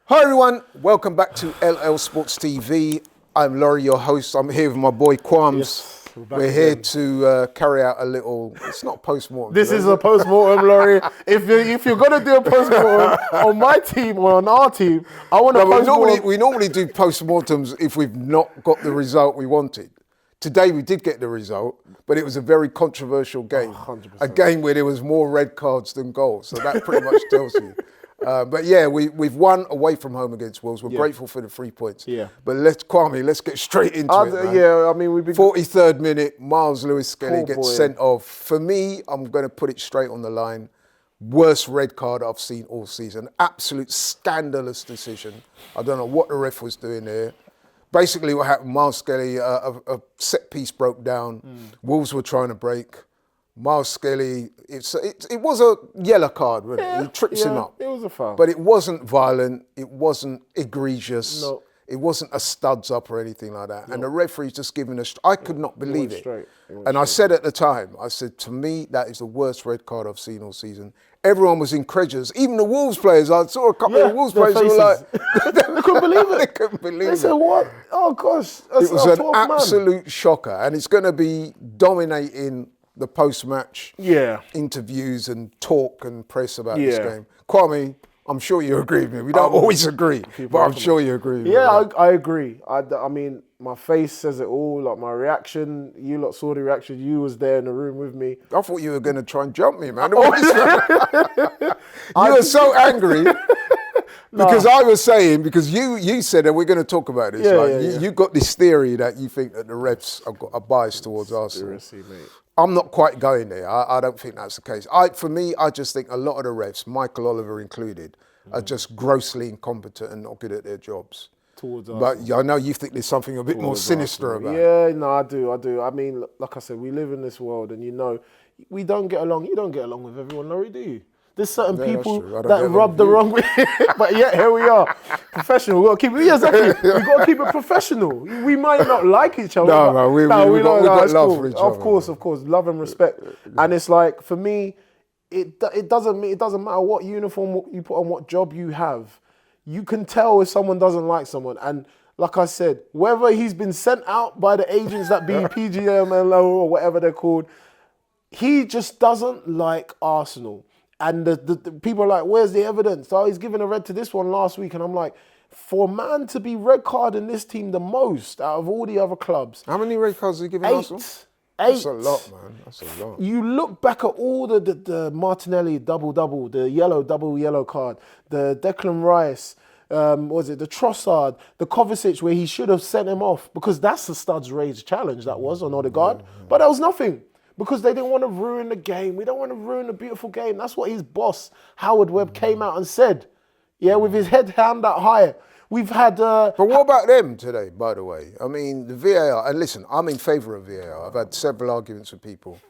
Hi everyone, welcome back to LL Sports TV. I'm Laurie, your host. I'm here with my boy Quams. Yes, we're here to carry out a little, it's not post-mortem. This today, is a post-mortem, Laurie. If you're going to do a post-mortem on my team or on our team, I want a post-mortem. we normally do post-mortems if we've not got the result we wanted. Today we did get the result, but it was a very controversial game. 100%. A game where there was more red cards than goals. So that pretty much tells you. But yeah, we've won away from home against Wolves. We're grateful for the 3 points. Yeah. But let's get straight into it, man. Yeah, I mean, we've been... 43rd minute, Miles Lewis-Skelly Poor gets boy. sent off. For me, I'm going to put it straight on the line. Worst red card I've seen all season. Absolute scandalous decision. I don't know what the ref was doing there. Basically what happened, Miles Skelly, a set piece broke down. Wolves were trying to break. Miles Skelly, it was a yellow card, wasn't it? He trips him up. It was a foul. But it wasn't violent. It wasn't egregious. No. It wasn't a studs up or anything like that. No. And the referee's just giving us, I could not believe it. And I said at the time, I said, to me, that is the worst red card I've seen all season. Everyone was incredulous. Even the Wolves players, I saw a couple of Wolves players who were like... they couldn't believe it. They couldn't believe it. They said, what? Oh, gosh. It was an absolute shocker. And it's going to be dominating the post-match interviews and talk and press about this game. Kwame, I'm sure you agree with me. We don't always agree, but I'm sure you agree with me. Yeah, I agree. I mean, my face says it all, like my reaction. You lot saw the reaction. You was there in the room with me. I thought you were going to try and jump me, man. You were so angry. Because I was saying, because you said that we're going to talk about this. You got this theory that you think that the refs have got a bias towards Arsenal. Seriously, mate. I'm not quite going there. I don't think that's the case. For me, I just think a lot of the refs, Michael Oliver included, are just grossly incompetent and not good at their jobs. Towards us. But I know you think there's something a bit more sinister about it. Yeah, no, I do. I mean, like I said, we live in this world and we don't get along. You don't get along with everyone, Laurie, do you? There's certain people that rub the wrong way, but yet here we are, professional. We got to keep it. Yeah, exactly. We got to keep it professional. We might not like each other. We got love for each other. Of course, love and respect. And it's like for me, it doesn't matter what uniform you put on, what job you have. You can tell if someone doesn't like someone. And like I said, whether he's been sent out by the agents that be PGMLO or whatever they're called, he just doesn't like Arsenal. And the people are like, where's the evidence? Oh, he's given a red to this one last week. And I'm like, for a man to be red card in this team the most out of all the other clubs. How many red cards has he given Arsenal? 8. That's a lot, man. That's a lot. You look back at all the Martinelli double, the double yellow card, the Declan Rice, the Trossard, the Kovacic, where he should have sent him off because that's the studs raised challenge that was on Odegaard. But that was nothing. Because they didn't want to ruin the game. We don't want to ruin the beautiful game. That's what his boss, Howard Webb, came out and said. Yeah, with his head hand up higher. We've had... But what about them today, by the way? I mean, the VAR, and listen, I'm in favour of VAR. I've had several arguments with people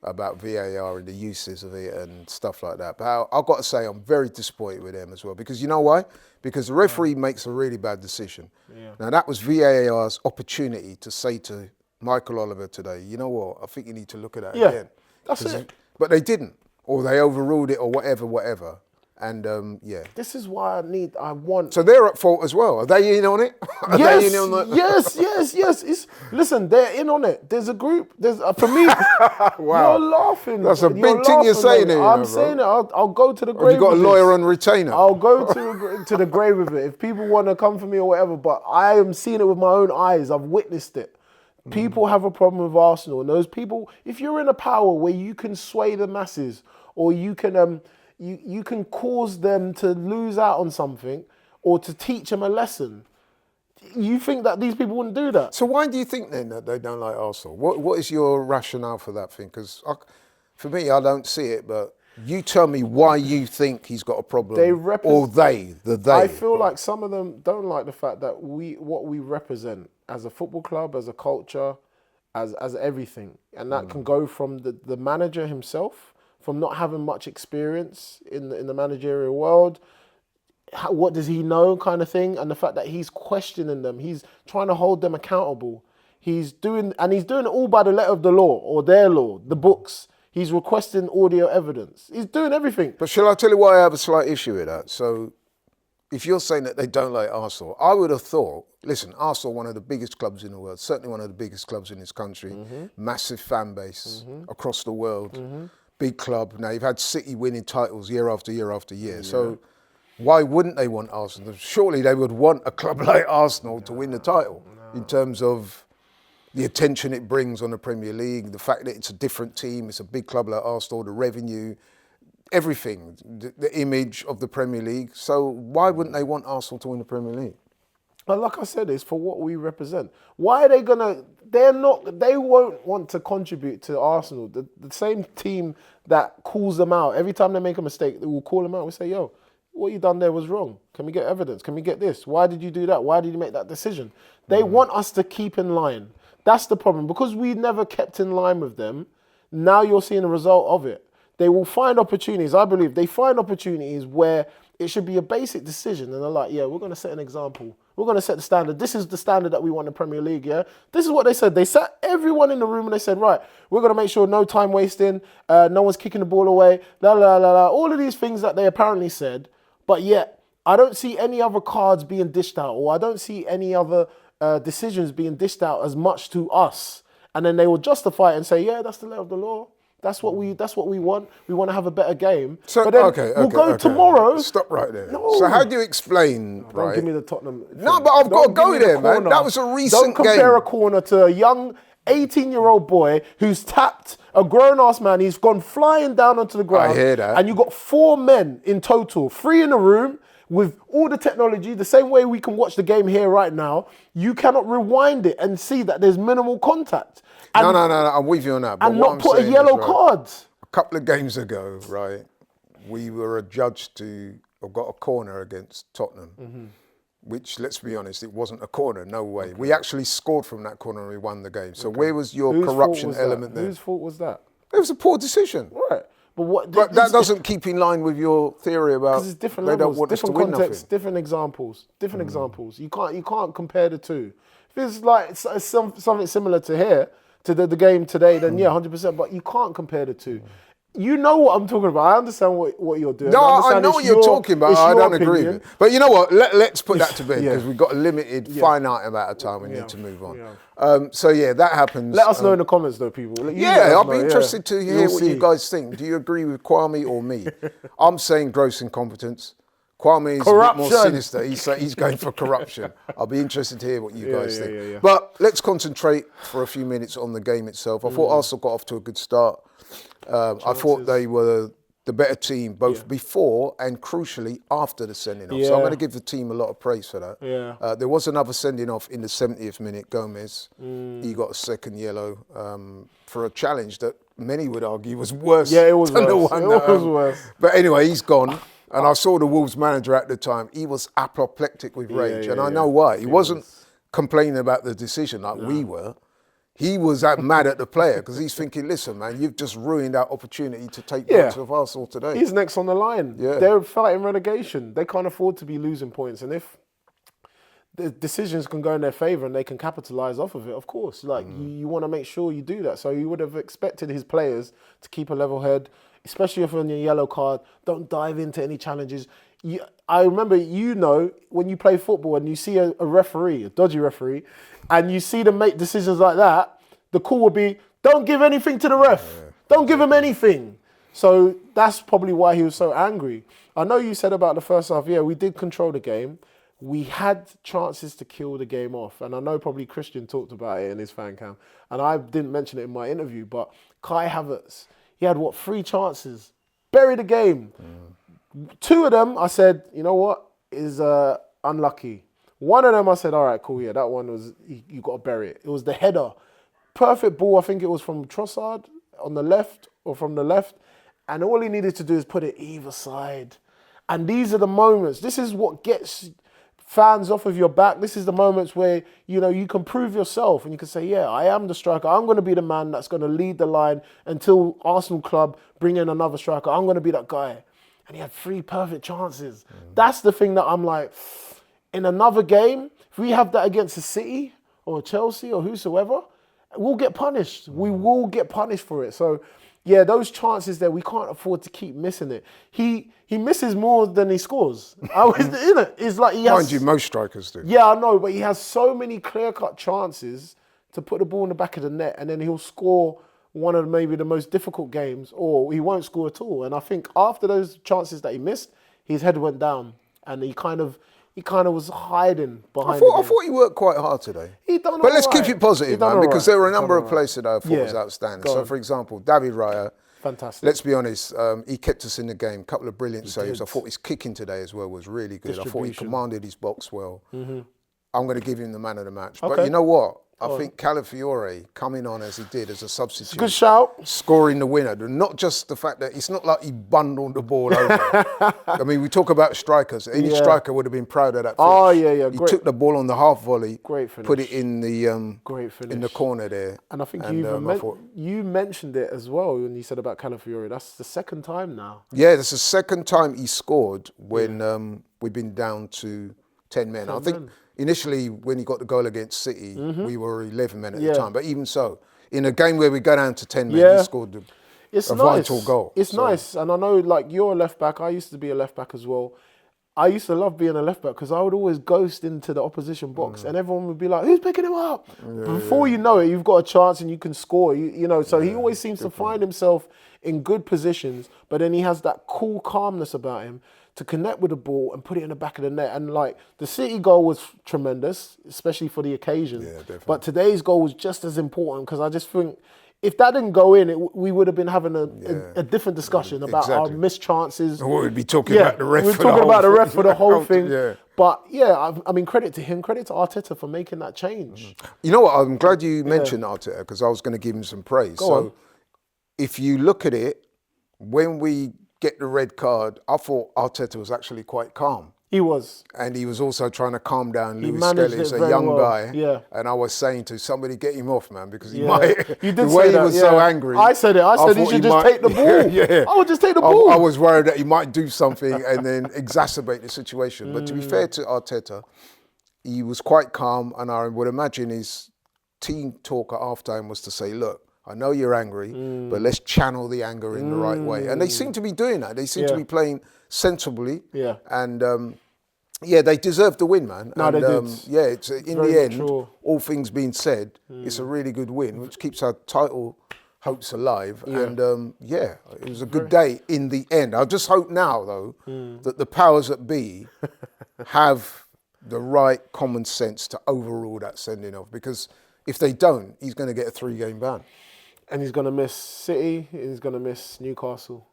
about VAR and the uses of it and stuff like that. But I've got to say, I'm very disappointed with them as well. Because you know why? Because the referee makes a really bad decision. Yeah. Now, that was VAR's opportunity to say to Michael Oliver today, you know what, I think you need to look at that again. That's it. But they didn't, or they overruled it, or whatever. And This is why I want... So they're at fault as well. Are they in on it? Yes. Listen, they're in on it. There's a group. For me, wow. You're laughing. That's a big thing you're saying here. I'm saying it. I'll go to the grave. Have you got a lawyer on retainer? I'll go to the grave with it. If people want to come for me or whatever, but I am seeing it with my own eyes. I've witnessed it. People have a problem with Arsenal, and those people, if you're in a power where you can sway the masses, or you can you can cause them to lose out on something, or to teach them a lesson, you think that these people wouldn't do that? So why do you think then that they don't like Arsenal? What is your rationale for that thing? Because for me, I don't see it, but you tell me why you think he's got a problem. They. I feel like some of them don't like the fact that what we represent as a football club, as a culture, as everything. And that can go from the manager himself, from not having much experience in the managerial world. What does he know kind of thing? And the fact that he's questioning them. He's trying to hold them accountable. He's doing it all by the letter of the law, or their law, the books. He's requesting audio evidence. He's doing everything. But shall I tell you why I have a slight issue with that? So if you're saying that they don't like Arsenal, I would have thought, listen, Arsenal, one of the biggest clubs in the world, certainly one of the biggest clubs in this country, massive fan base across the world, big club. Now, you've had City winning titles year after year after year. So why wouldn't they want Arsenal? Surely they would want a club like Arsenal to win the title in terms of the attention it brings on the Premier League, the fact that it's a different team, it's a big club like Arsenal, the revenue, everything, the image of the Premier League. So why wouldn't they want Arsenal to win the Premier League? But like I said, it's for what we represent. Why are they gonna? They won't want to contribute to Arsenal. The same team that calls them out every time they make a mistake, they will call them out. We say, "Yo, what you done there was wrong. Can we get evidence? Can we get this? Why did you do that? Why did you make that decision?" They want us to keep in line. That's the problem. Because we never kept in line with them, now you're seeing the result of it. They will find opportunities, I believe, they find opportunities where it should be a basic decision. And they're like, yeah, we're going to set an example. We're going to set the standard. This is the standard that we want in the Premier League, yeah? This is what they said. They sat everyone in the room and they said, right, we're going to make sure no time wasting, no one's kicking the ball away, la, la, la, la. All of these things that they apparently said. But yet, I don't see any other cards being dished out, or I don't see any other decisions being dished out as much to us. And then they will justify it and say, yeah, that's the letter of the law. That's what we want. We want to have a better game. So, but then we'll go tomorrow. Stop right there. No. So how do you explain, Don't give me the Tottenham thing. No, but I've got to go there, man. Corner. That was a recent Don't compare game. a corner to a young 18-year-old boy who's tapped a grown-ass man. He's gone flying down onto the ground. I hear that. And you've got 4 men in total, 3 in the room, with all the technology, the same way we can watch the game here right now. You cannot rewind it and see that there's minimal contact. And, No, I'm with you on that. But and what not I'm put a saying yellow is, card. A couple of games ago, right, we were adjudged to have got a corner against Tottenham, which, let's be honest, it wasn't a corner, no way. We actually scored from that corner and we won the game. So where was your corruption element there? Whose fault was that? It was a poor decision. Right. But that doesn't keep in line with your theory about it's different they levels, don't want us to different win contexts, nothing. different examples. You can't compare the two. If it's like something similar to here, to the game today, then yeah, 100%. But you can't compare the two. You know what I'm talking about. I understand what you're doing. No, I know what you're talking about. I don't agree with it. But you know what? Let's put that to bed because we've got a limited, finite amount of time. We need to move on. So yeah, that happens. Let us know in the comments though, people. I'll be interested to hear what you guys think. Do you agree with Kwame or me? I'm saying gross incompetence. Kwame is a bit more sinister. He's going for corruption. I'll be interested to hear what you guys think. Yeah. But let's concentrate for a few minutes on the game itself. I thought Arsenal got off to a good start. I thought they were the better team both before and crucially after the sending off. So I'm going to give the team a lot of praise for that. Yeah. There was another sending off in the 70th minute. Gomez, he got a second yellow for a challenge that many would argue was worse. Yeah, it was than worse. The one it was worse. But anyway, he's gone. And I saw the Wolves manager at the time. He was apoplectic with rage. And I know why. He wasn't complaining about the decision like we were. He was mad at the player because he's thinking, listen, man, you've just ruined our opportunity to take points of Arsenal today. He's next on the line. Yeah. They're fighting relegation. They can't afford to be losing points. And if the decisions can go in their favour and they can capitalise off of it, of course. Like, you want to make sure you do that. So you would have expected his players to keep a level head, especially if you're on your yellow card. Don't dive into any challenges. I remember, when you play football and you see a referee, a dodgy referee, and you see them make decisions like that, the call would be, don't give anything to the ref. Don't give him anything. So that's probably why he was so angry. I know you said about the first half, we did control the game. We had chances to kill the game off. And I know probably Christian talked about it in his fan cam. And I didn't mention it in my interview, but Kai Havertz, he had 3 chances? Bury the game. 2 of them, I said, you know what, is unlucky. 1 of them, I said, all right, cool, that one was, you got to bury it. It was the header. Perfect ball, I think it was from Trossard on the left or from the left. And all he needed to do is put it either side. And these are the moments. This is what gets fans off of your back. This is the moments where, you can prove yourself and you can say, yeah, I am the striker. I'm going to be the man that's going to lead the line until Arsenal club bring in another striker. I'm going to be that guy. And he had 3 perfect chances. That's the thing that I'm like, in another game, if we have that against a City or Chelsea or whosoever, we'll get punished. We will get punished for it. So, yeah, those chances there, we can't afford to keep missing it. He misses more than he scores. It's like he has, Mind you, most strikers do. yeah, I know, but he has so many clear-cut chances to put the ball in the back of the net, and then he'll score one of maybe the most difficult games, or he won't score at all. And I think after those chances that he missed, his head went down, and he kind of was hiding behind. I thought he worked quite hard today. He done But let's all keep right. it positive, He done man, all because right. there were a He done number all of right. places that I thought was outstanding. Go So, on. for example, David Raya, Fantastic. let's be honest, he kept us in the game. A couple of brilliant saves. I thought his kicking today as well was really good. I thought he commanded his box well. I'm going to give him the man of the match. But you know what? I think Calafiore coming on as he did as a substitute. Good shout. Scoring the winner. Not just the fact that it's not like he bundled the ball over. I mean, we talk about strikers. Any striker would have been proud of that finish. Oh, yeah. He took the ball on the half volley. Great finish. Put it in the Great finish. in the corner there. And I think you mentioned it as well when you said about Calafiore. That's the second time now. Yeah, that's the second time he scored when we've been down to 10 men. I think initially when he got the goal against City, we were 11 men at the time. But even so, in a game where we go down to 10 men, he scored a vital goal. It's nice. And I know, like, you're a left back. I used to be a left back as well. I used to love being a left back because I would always ghost into the opposition box and everyone would be like, who's picking him up? Before you know it, you've got a chance and you can score. You know, so he always seems to find himself in good positions, but then he has that cool calmness about him to connect with the ball and put it in the back of the net. And like the City goal was tremendous, especially for the occasion. Yeah, definitely. But today's goal was just as important because I just think if that didn't go in, we would have been having a different discussion about our missed chances. Or we'd be talking about the ref. We're talking about the ref for the whole thing. Yeah. But yeah, I mean, credit to him, credit to Arteta for making that change. You know what? I'm glad you mentioned Arteta because I was going to give him some praise. Go on. If you look at it, when we get the red card, I thought Arteta was actually quite calm. He was. And he was also trying to calm down Lewis managed Skelly. He's it a very young well. guy. Yeah. And I was saying to somebody, get him off, man, because he Yeah. might. You did the say way that, he was yeah. so angry. I said it. I said he thought should just take the ball. Yeah. I would just take the ball. I was worried that he might do something and then exacerbate the situation. But to be fair to Arteta, he was quite calm. And I would imagine his team talk at halftime was to say, look, I know you're angry, but let's channel the anger in the right way. And they seem to be doing that. They seem to be playing sensibly. Yeah. And they deserve the win, man. No, and, they did. Yeah, it's in Very the end, mature. all things being said, it's a really good win, which keeps our title hopes alive. And it was a good day in the end. I just hope now, though, that the powers that be have the right common sense to overrule that sending off, because if they don't, he's going to get a 3-game ban. And he's going to miss City, he's going to miss Newcastle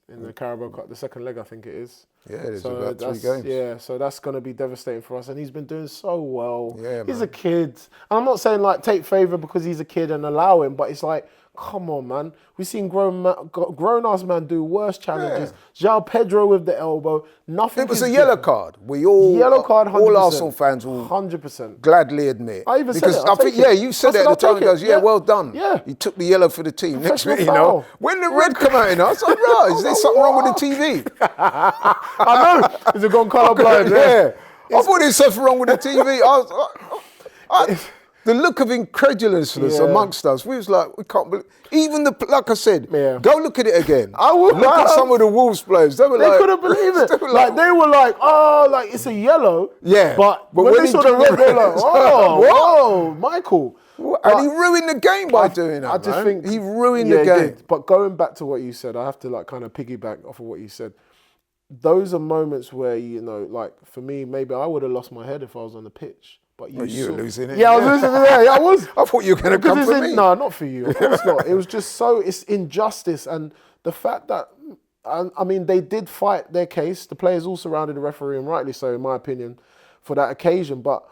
in the Carabao Cup, the second leg, I think it is. Yeah, it is about 3 games. Yeah, so that's going to be devastating for us. And he's been doing so well. Yeah, he's man. a kid. And I'm not saying like take favour because he's a kid and allow him, but it's like, come on, man. We've seen grown-ass man do worse challenges. João Pedro with the elbow. Nothing. It was a yellow card. We all, Yellow card, 100%. all Arsenal fans will 100%. gladly admit. I even said because it. I'll I think, take it. you said I it said, at the I'll time. take He goes, it. yeah, Yeah. well done. Yeah. He took the yellow for the team. Next Professional minute, foul. when the red come out, I was like, right, is there something wrong with the TV? I know. Is it gone colour blind? Yeah. I thought there's something wrong with the TV. The look of incredulousness amongst us, we was like, we can't believe. Even like I said, go look at it again. I will. Look at some of the Wolves players. They couldn't believe it. They were like, oh, like it's a yellow. Yeah. But when they saw the red, they were like, oh, whoa, Michael. And he ruined the game by doing that. I just think he ruined the the game. But going back to what you said, I have to like kind of piggyback off of what you said. Those are moments where, you know, like for me, maybe I would have lost my head if I was on the pitch. But you were losing it. Yeah, I was losing it. Yeah, I was. I thought you were going to come for me. No, not for you. Of course not. It was just it's injustice. And the fact that, I mean, they did fight their case. The players all surrounded the referee, and rightly so, in my opinion, for that occasion. But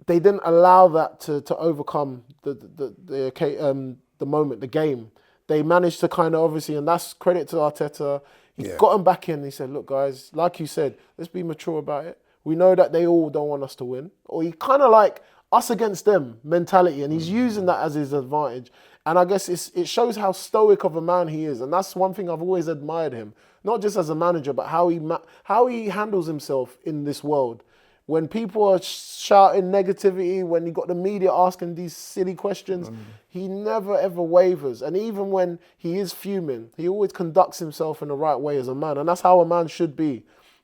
they didn't allow that to overcome the moment, the game. They managed to kind of obviously, and that's credit to Arteta. He got them back in. He said, look, guys, like you said, let's be mature about it. We know that they all don't want us to win. Or he kind of like us against them mentality, and he's using that as his advantage. And I guess it shows how stoic of a man he is. And that's one thing I've always admired him. Not just as a manager, but how he handles himself in this world. When people are shouting negativity, when you got the media asking these silly questions, he never ever wavers. And even when he is fuming, he always conducts himself in the right way as a man. And that's how a man should be.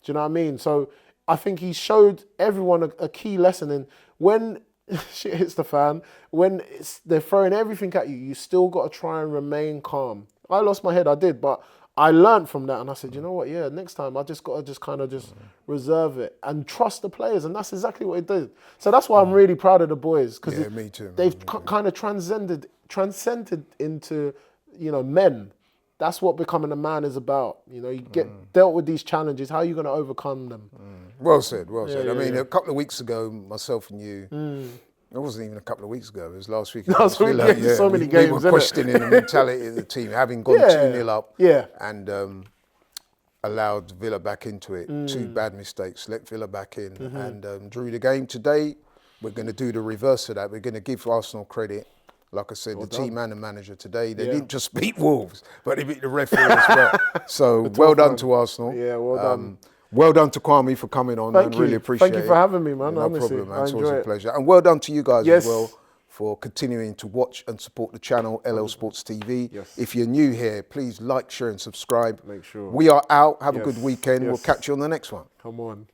Do you know what I mean? So I think he showed everyone a key lesson. And when shit hits the fan, when they're throwing everything at you, you still got to try and remain calm. I lost my head, I did, but I learned from that, and I said, you know what, yeah, next time I just got to kind of reserve it and trust the players, and that's exactly what he did. So that's why I'm really proud of the boys, because me too. They've kind of transcended into, men. That's what becoming a man is about. You get dealt with these challenges. How are you going to overcome them? Well said, well said. Yeah, I mean, yeah. a couple of weeks ago, myself and you, it wasn't even a couple of weeks ago, it was last week. Last week, yeah, so many games, we were innit? questioning the mentality of the team, having gone 2-0 up and allowed Villa back into it. 2 bad mistakes, let Villa back in and drew the game. Today, we're going to do the reverse of that. We're going to give Arsenal credit. Like I said, the team and the manager today, they didn't just beat Wolves, but they beat the referee as well. So well done to Arsenal. Yeah, well done. Well done to Kwame for coming on. Thank I you. really appreciate it. Thank you for having me, man. No Honestly, problem, man. I It's always enjoy a it. pleasure. And well done to you guys Yes. as well for continuing to watch and support the channel, LL Sports TV. Yes. If you're new here, please like, share and subscribe. Make sure. We are out. Have a Yes. good weekend. We'll Yes. catch you on the next one. Come on.